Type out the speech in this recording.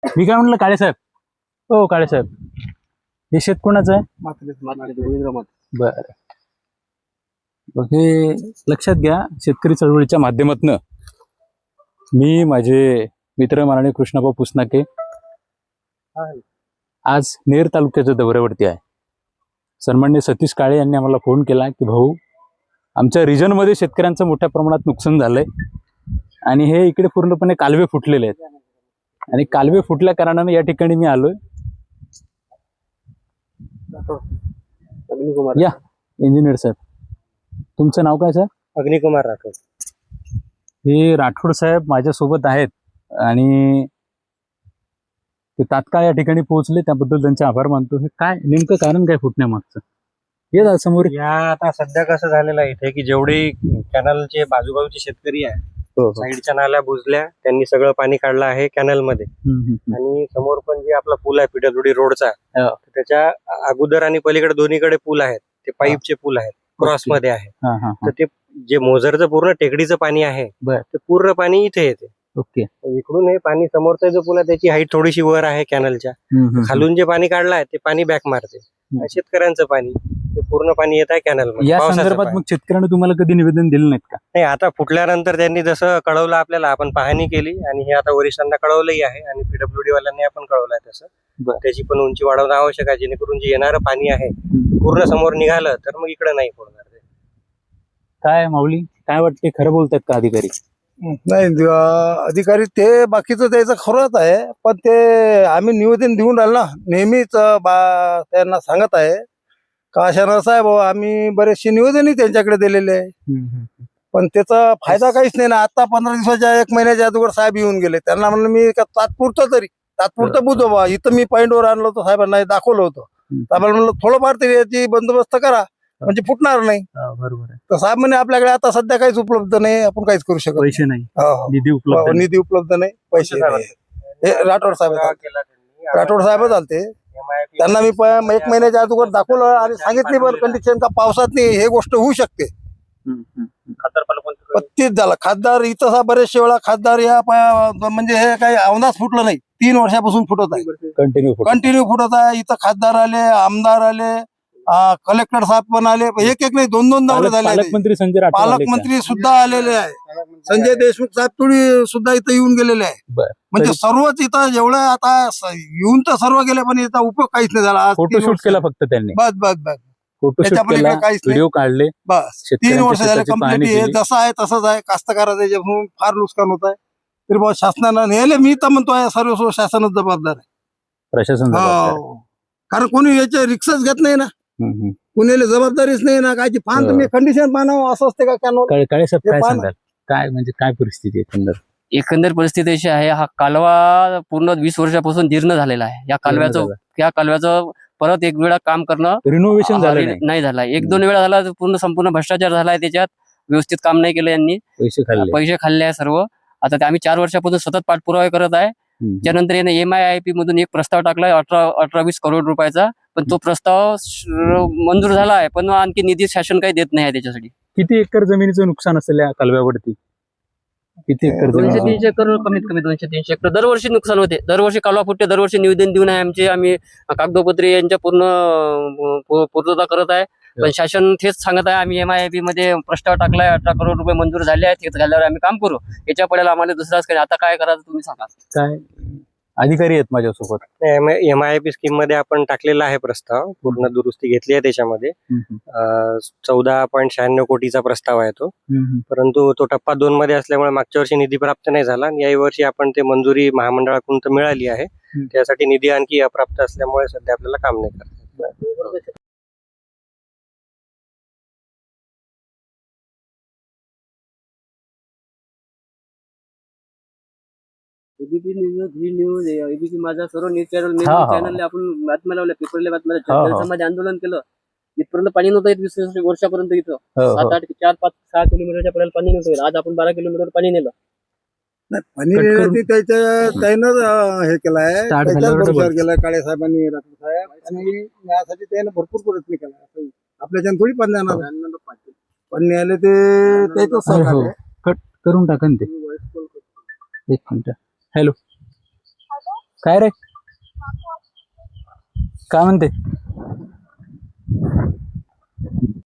मी काय म्हणलं काळे साहेब, हो काळे साहेब, हे शेत कोणाचं आहे? बर, मग हे लक्षात घ्या, शेतकरी चळवळीच्या माध्यमातून मी माझे मित्र माननीय कृष्णाभाऊ पुसनाके आज नेर तालुक्याच्या दौऱ्यावरती आहे. सन्माननीय सतीश काळे यांनी आम्हाला फोन केला की भाऊ, आमच्या रिजनमध्ये शेतकऱ्यांचं मोठ्या प्रमाणात नुकसान झालंय आणि हे इकडे पूर्णपणे कालवे फुटलेले आहेत आणि कालवे फुटल्या कारणाने या ठिकाणी मी आलोय. या इंजिनियर साहेब, तुमचं नाव काय सर? अग्निकुमार राठोड. हे राठोड साहेब माझ्यासोबत आहेत आणि ते तात्काळ या ठिकाणी पोहोचले, त्याबद्दल त्यांचे आभार मानतो. हे काय नेमकं कारण काय फुटण्यामागचं? हे जा समोर. या आता सध्या कसं झालेलं आहे इथे की जेवढे कॅनलचे बाजूबाजूचे शेतकरी आहे, साईडच्या नाल्या बुजल्या, त्यांनी सगळं पाणी काढलं आहे कॅनल मध्ये. आणि समोर पण जे आपला पूल आहे पीडब्ल्यूडी रोडचा, त्याच्या अगोदर आणि पलीकडे दोन्हीकडे पूल आहेत, ते पाईपचे पूल आहेत, क्रॉस मध्ये आहे. तर ते जे मोझरचं पूर्ण टेकडीचं पाणी आहे ते पूर्ण पाणी इथे येते. ओके, इकडून हे पाणी समोरचा जो पूल आहे त्याची हाईट थोडीशी वर आहे कॅनलच्या, खालून जे पाणी काढलं आहे ते पाणी बॅक मारते. शेतकऱ्यांचं पाणी ते पूर्ण पाणी येत आहे कॅनल मध्ये. या संदर्भात मग शेतकऱ्यांनी तुम्हाला कधी निवेदन दिलं नाहीत का? नाही, आता फुटल्यानंतर त्यांनी जसं कळवलं आपल्याला, आपण पाहणी केली आणि हे आता वरिष्ठांना कळवलंही आहे आणि पीडब्ल्यूडी वाल्यांनी आपण कळवलं आहे तसं. त्याची पण उंची वाढवणं आवश्यक आहे, जेणेकरून जे येणारं पाणी आहे पूर्ण समोर निघालं तर मग इकडे नाही पडणार. काय माऊली, काय वाटते, खरं बोलतात का अधिकारी? नाही, अधिकारी ते बाकीचं त्याचं खरंच आहे, पण ते आम्ही निवेदन देऊन राहिलो ना, नेहमीच त्यांना सांगत आहे का अशा साहेब आम्ही बरेचसे निवेदनही त्यांच्याकडे दिलेले आहे, पण त्याचा फायदा काहीच नाही ना. आता 15 दिवसाच्या 1 महिन्याच्या अगोदर साहेब येऊन गेले, त्यांना म्हणलं मी तात्पुरतं बुजो बा, इथं मी पॉईंटवर आणलं होतं, साहेबांना दाखवलं होतं, आम्हाला म्हणलं थोडंफार तरी याची बंदोबस्त करा म्हणजे फुटणार नाही. बरोबर आहे. तर साहेब म्हणे आपल्याकडे आता सध्या काहीच उपलब्ध नाही, आपण काहीच करू शकत पैसे नाही, निधी उपलब्ध नाही, पैसे नाही. हे राठोड साहेब आलते, त्यांना मी 1 महिन्याच्या अगोदर दाखवलं आणि सांगितली पण कंडिशन का पावसात नाही हे गोष्ट होऊ शकते. तीच झालं खासदार इथं बरेचशे वेळा खासदार या म्हणजे हे काही अवनाच फुटलं नाही, 3 वर्षापासून फुटत आहे, कंटिन्यू फुटत आहे. इथं खासदार आले, आमदार आले, कलेक्टर साहेब पण आले, एक नाही 2-2 दौरे झाले. पालकमंत्री सुद्धा आलेले आहे, संजय देशमुख साहेब थोडी सुद्धा इथं येऊन गेलेले आहे. म्हणजे सर्वच इथं जेवढं आता येऊन तर सर्व गेले, पण इथं उपयोग काहीच नाही झाला. फोटोशूट केला फक्त त्यांनी, बस फोटोशूट केला, व्हिडिओ काढले, बस. 3 वर्ष झाले कंप्लीट जसं आहे तसंच आहे. कास्तकाराचं याच्यातून फार नुकसान होत आहे, तरी बाबा शासनानं नेले. मी तर म्हणतोय सर्व शासनच जबाबदार आहे, प्रशासन. कारण कोणी याचे रिक्सच घेत नाही ना, कुणाला जबाबदारीच नाही ना. काय पाहन तुम्ही कंडिशन पाहणं असं असते का? काय साहेब काय सांगाल, काय म्हणजे काय परिस्थिती एकंदर परिस्थिती अशी आहे, हा कालवा पूर्ण 20 वर्षापासून जीर्ण झालेला आहे. या कालव्याचं परत एक वेळा काम करणं, रिनोव्हेशन झालं नाही झालं. 1-2 वेळा झाला, संपूर्ण भ्रष्टाचार झालाय, त्याच्यात व्यवस्थित काम नाही केलं यांनी, पैसे खाल्ले आहे सर्व. आता ते आम्ही 4 वर्षापासून सतत पाठपुरावा करत आहे. त्यानंतर याने MIIP मधून एक प्रस्ताव टाकलाय 18-20 करोड रुपयाचा, पण तो प्रस्ताव मंजूर झाला आहे, पण आणखी निधी शासन काही देत नाही आहे त्याच्यासाठी. किती एकर जमिनीचं नुकसान असेल या कालव्यावरती? किती एकर? 200-300 एकर, कमीत कमी 200-300 एकर दरवर्षी नुकसान होते. दरवर्षी कालवा फुटते, दरवर्षी निवेदन देऊन आहे आम्ही कागदोपत्री यांच्या पूर्तता करत आहे, पण शासन तेच सांगत आहे आम्ही MIIP मध्ये प्रस्ताव टाकलाय, 18 करोड रुपये मंजूर झाले आहेत, तेच झाल्यावर आम्ही काम करू. याच्या पडेल आम्हाला दुसराच काही. आता काय करायचं तुम्ही सांगा. काय अधिकारी आहेत माझ्यासोबत? MIIP स्कीम मध्ये आपण टाकलेला आहे प्रस्ताव, पूर्ण दुरुस्ती घेतली आहे त्याच्यामध्ये. 14.96 कोटीचा प्रस्ताव आहे तो, परंतु तो टप्पा 2 मध्ये असल्यामुळे मागच्या वर्षी निधी प्राप्त नाही झाला आणि याही वर्षी आपण ते मंजुरी महामंडळाकडून तर मिळाली आहे, त्यासाठी निधी आणखी अप्राप्त असल्यामुळे सध्या आपल्याला काम नाही करता. एबीपी माझा सर्व न्यूज चॅनल आपण बातम्या लावल्या, पेपरला बातम्या, समाज आंदोलन केलं. इथपर्यंत पाणी नव्हतं येत 20 वर्षापर्यंत. इथं 7-8 4-5-6 किलोमीटरच्या पर्यंत पाणी नव्हतं. आज आपण 12 किलोमीटर पाणी नेलं. त्यानं हे केलाय, केलाय काळे साहेबांनी, राठोड साहेब, आणि यासाठी त्यानं भरपूर प्रयत्न केला. आपल्याच्यानं थोडी पाणी आणणार, पाणी आले ते त्याच सहकार्य. कट करून टाका ते. 1 मिनिट. हॅलो, काय रे काय म्हणते